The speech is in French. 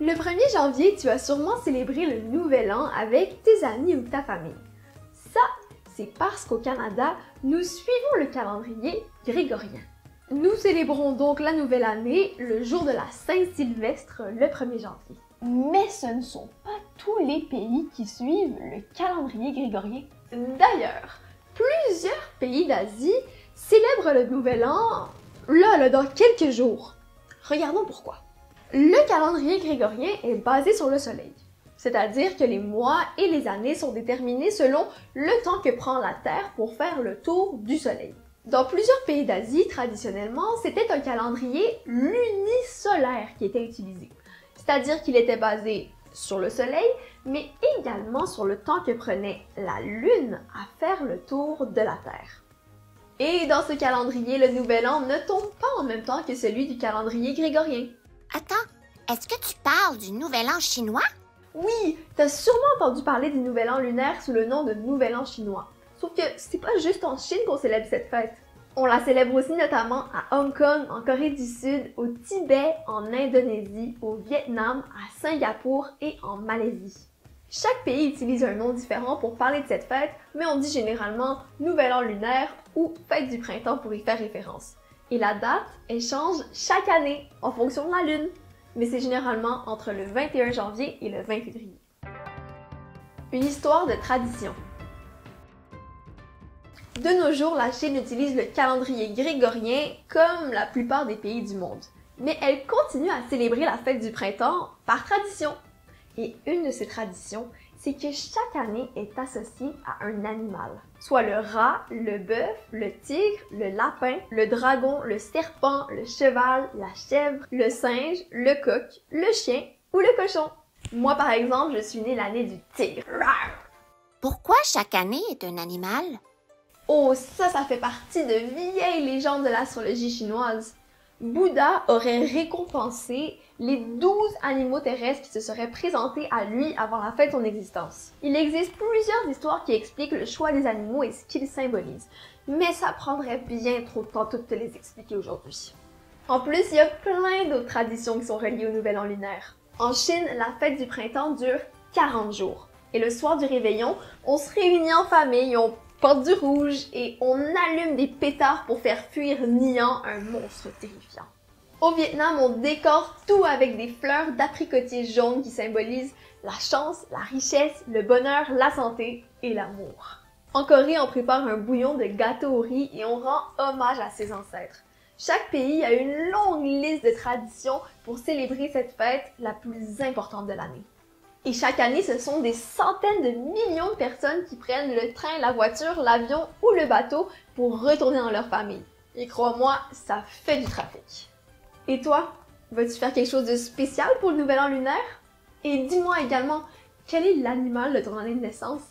Le 1er janvier, tu as sûrement célébré le Nouvel An avec tes amis ou ta famille. Ça, c'est parce qu'au Canada, nous suivons le calendrier grégorien. Nous célébrons donc la nouvelle année le jour de la Saint-Sylvestre, le 1er janvier. Mais ce ne sont pas tous les pays qui suivent le calendrier grégorien. D'ailleurs, plusieurs pays d'Asie célèbrent le Nouvel An dans quelques jours. Regardons pourquoi. Le calendrier grégorien est basé sur le soleil, c'est-à-dire que les mois et les années sont déterminés selon le temps que prend la Terre pour faire le tour du soleil. Dans plusieurs pays d'Asie, traditionnellement, c'était un calendrier lunisolaire qui était utilisé, c'est-à-dire qu'il était basé sur le soleil, mais également sur le temps que prenait la Lune à faire le tour de la Terre. Et dans ce calendrier, le Nouvel An ne tombe pas en même temps que celui du calendrier grégorien. Attends, est-ce que tu parles du Nouvel An chinois? Oui, t'as sûrement entendu parler du Nouvel An lunaire sous le nom de Nouvel An chinois. Sauf que c'est pas juste en Chine qu'on célèbre cette fête. On la célèbre aussi notamment à Hong Kong, en Corée du Sud, au Tibet, en Indonésie, au Vietnam, à Singapour et en Malaisie. Chaque pays utilise un nom différent pour parler de cette fête, mais on dit généralement Nouvel An lunaire ou Fête du printemps pour y faire référence. Et la date, elle change chaque année en fonction de la lune, mais c'est généralement entre le 21 janvier et le 20 février. Une histoire de tradition. De nos jours, la Chine utilise le calendrier grégorien comme la plupart des pays du monde, mais elle continue à célébrer la fête du printemps par tradition. Et une de ces traditions, c'est que chaque année est associée à un animal. Soit le rat, le bœuf, le tigre, le lapin, le dragon, le serpent, le cheval, la chèvre, le singe, le coq, le chien ou le cochon. Moi, par exemple, je suis née l'année du tigre. Pourquoi chaque année est un animal? Oh, ça fait partie de vieilles légendes de l'astrologie chinoise. Bouddha aurait récompensé les 12 animaux terrestres qui se seraient présentés à lui avant la fin de son existence. Il existe plusieurs histoires qui expliquent le choix des animaux et ce qu'ils symbolisent, mais ça prendrait bien trop de temps de te les expliquer aujourd'hui. En plus, il y a plein d'autres traditions qui sont reliées au Nouvel An lunaire. En Chine, la fête du printemps dure 40 jours. Et le soir du réveillon, on se réunit en famille, on porte du rouge et on allume des pétards pour faire fuir Nian, un monstre terrifiant. Au Vietnam, on décore tout avec des fleurs d'apricotier jaune qui symbolisent la chance, la richesse, le bonheur, la santé et l'amour. En Corée, on prépare un bouillon de gâteau au riz et on rend hommage à ses ancêtres. Chaque pays a une longue liste de traditions pour célébrer cette fête la plus importante de l'année. Et chaque année, ce sont des centaines de millions de personnes qui prennent le train, la voiture, l'avion ou le bateau pour retourner dans leur famille. Et crois-moi, ça fait du trafic. Et toi, vas-tu faire quelque chose de spécial pour le Nouvel An lunaire? Et dis-moi également, quel est l'animal de ton année de naissance?